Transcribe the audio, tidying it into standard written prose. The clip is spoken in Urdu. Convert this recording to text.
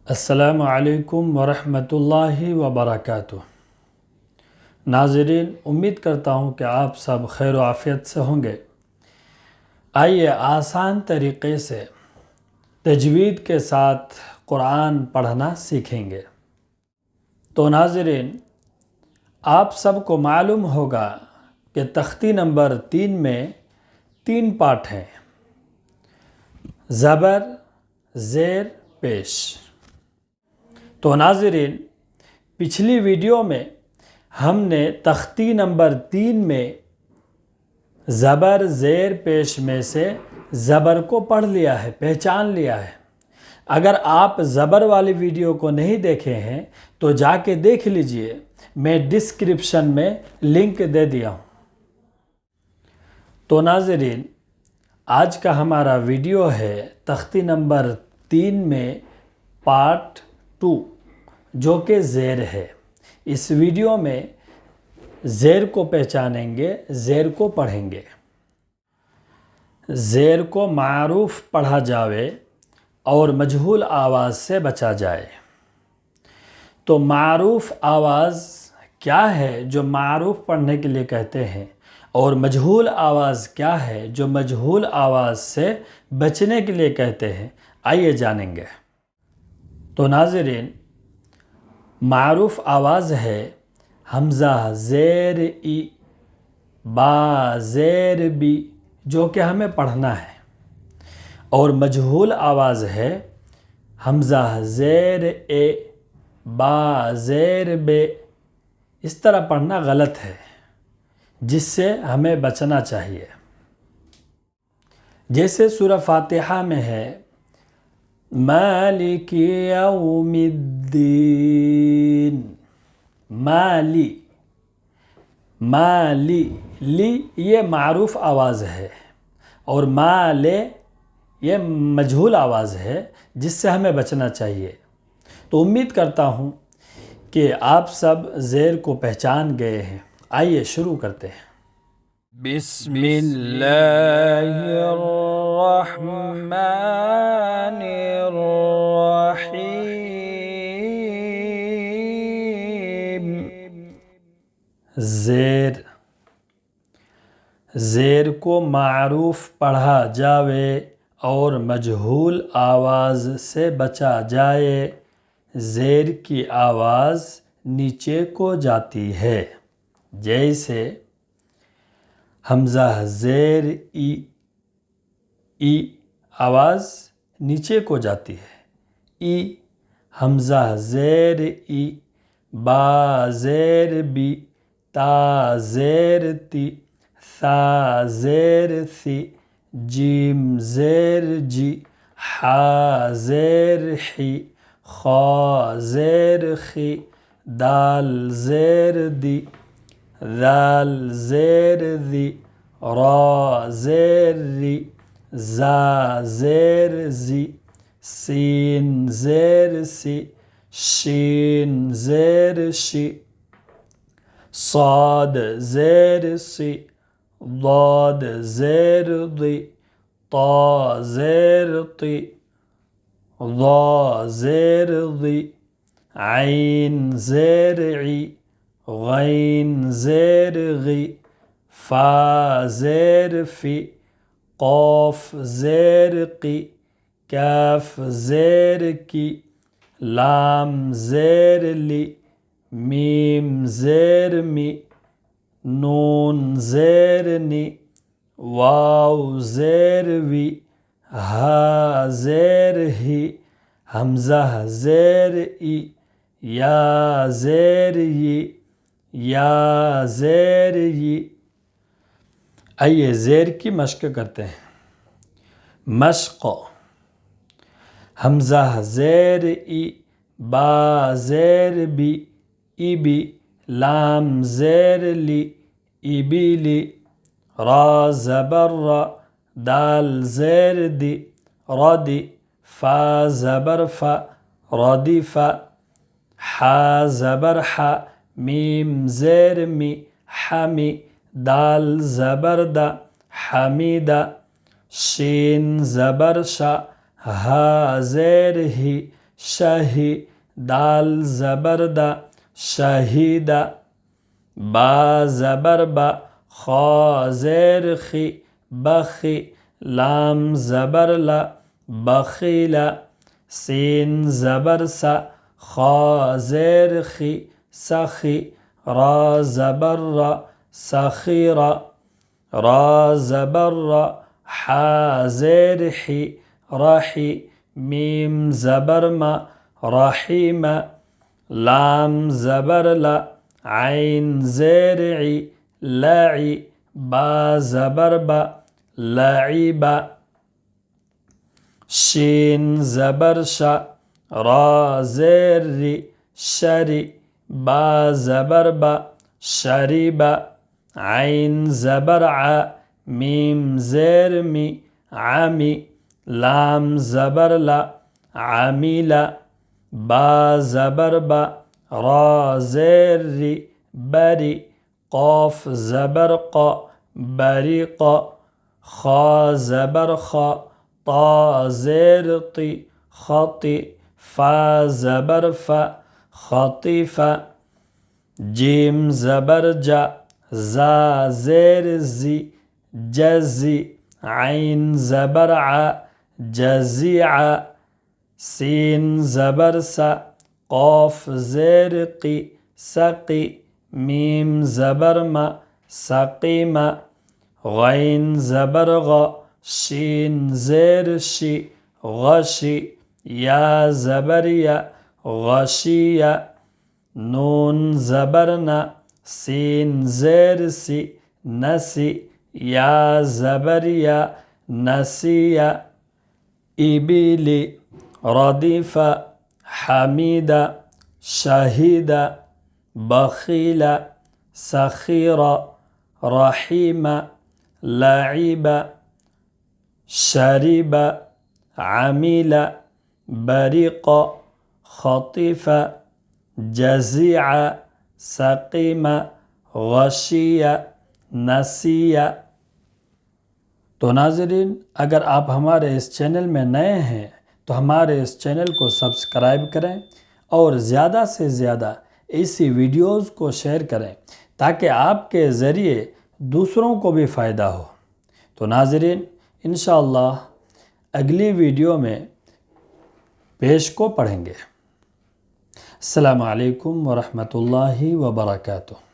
السلام علیکم ورحمۃ اللہ وبرکاتہ۔ ناظرین، امید کرتا ہوں کہ آپ سب خیر و عافیت سے ہوں گے۔ آئیے آسان طریقے سے تجوید کے ساتھ قرآن پڑھنا سیکھیں گے۔ تو ناظرین، آپ سب کو معلوم ہوگا کہ تختی نمبر 3 میں 3 پارٹ ہیں: زبر، زیر، پیش۔ تو ناظرین، پچھلی ویڈیو میں ہم نے تختی نمبر 3 میں زبر، زیر، پیش میں سے زبر کو پڑھ لیا ہے، پہچان لیا ہے۔ اگر آپ زبر والی ویڈیو کو نہیں دیکھے ہیں تو جا کے دیکھ لیجئے، میں ڈسکرپشن میں لنک دے دیا ہوں۔ تو ناظرین، آج کا ہمارا ویڈیو ہے تختی نمبر 3 میں پارٹ 2، جو کہ زیر ہے۔ اس ویڈیو میں زیر کو پہچانیں گے، زیر کو پڑھیں گے۔ زیر کو معروف پڑھا جاوے اور مجہول آواز سے بچا جائے۔ تو معروف آواز کیا ہے جو معروف پڑھنے کے لیے کہتے ہیں، اور مجہول آواز کیا ہے جو مجہول آواز سے بچنے کے لیے کہتے ہیں، آئیے جانیں گے۔ تو ناظرین، معروف آواز ہے حمزہ زیر ای، با زیر بی، جو کہ ہمیں پڑھنا ہے، اور مجہول آواز ہے حمزہ زیر اے، با زیر بے۔ اس طرح پڑھنا غلط ہے، جس سے ہمیں بچنا چاہیے۔ جیسے سورہ فاتحہ میں ہے مالک یوم الدین، مالی، مالی، لی یہ معروف آواز ہے، اور مالے یہ مجہول آواز ہے، جس سے ہمیں بچنا چاہیے۔ تو امید کرتا ہوں کہ آپ سب زیر کو پہچان گئے ہیں۔ آئیے شروع کرتے ہیں۔ بسم اللہ الرحمن الرحیم۔ زیر، زیر کو معروف پڑھا جاوے اور مجہول آواز سے بچا جائے۔ زیر کی آواز نیچے کو جاتی ہے، جیسے حمزہ زیر ای، ای آواز نیچے کو جاتی ہے۔ ای، حمزہ زیر ای، با زیر بی، تا زیر تی، ثا زیر ثی، جیم زیر جی، حا زیر حی، خا زیر خی، دال زیر دی، ذال زیر ذی، را زیر ری، زا زیر زی، سین زیر سی، شین زیر شی، صاد زیر سی، ضاد زیر ضی، طا زیر طی، ضا زیر ضی، عین زیر عی، غین زیر غی، فا زیر فی، قاف زیر قی، کاف زیر کی، لام زیر لی، میم زیر می، نون زیر نی، واو زیر وی، ہا زیر ہی، حمزہ زیر ای، یا زیر ی، یا زیر ی۔ آئیے زیر کی مشق کرتے ہیں۔ مشق: حمزہ زیر ای، با زیر بی، ای بی، لام زیر لی، ای بی لی، را زبر را، دال زیر دی، ردی، فا زبر فا، ردی فا، حا زبر حا، میم زیر می، حمی، دال زبر دا، حمیدہ، شین زبر شا، ہا زیر ہی، شہی دال زبر دا شہید با زبر با خا زیر خی بخی لام زبر لا بخیل سین زبر سا خا زیر خی سخی را زبر را سخیر را زبر را حا زیر حی رحی میم زبر ما رحیم لام زبر لا عین زیر عی لعی با زبر با لعیب شین زبر شا را زیر ری شری با زبر با شریب عین زبر ع میم زیر می عمی لام زبر لا عمیل با زبر با را زیر ری بری قاف زبر قا بریق خا زبر خا طا زیر طی خطی فا زبر فا خطیف جیم زبر جا زا زیر زی جزی عین زبر ع جزیع سین زبر سا قاف زیر قی سقی میم زبر ما سقیم غین زبر غا شین زیر شی غشی یا زبر یا غشی نون زبرنا سین زیر سی نسی یا زبر یا نسی ایبیلی ردیف حمید شهید بخیل سخیر رحیم لعیب شریب عمیل بریق خطیف جزیع سقیم غشی نسی تو ناظرین، اگر آپ ہمارے اس چینل میں نئے ہیں تو ہمارے اس چینل کو سبسکرائب کریں اور زیادہ سے زیادہ ایسی ویڈیوز کو شیئر کریں تاکہ آپ کے ذریعے دوسروں کو بھی فائدہ ہو۔ تو ناظرین، انشاءاللہ اگلی ویڈیو میں پیش کو پڑھیں گے۔ السلام علیکم ورحمۃ اللہ وبرکاتہ۔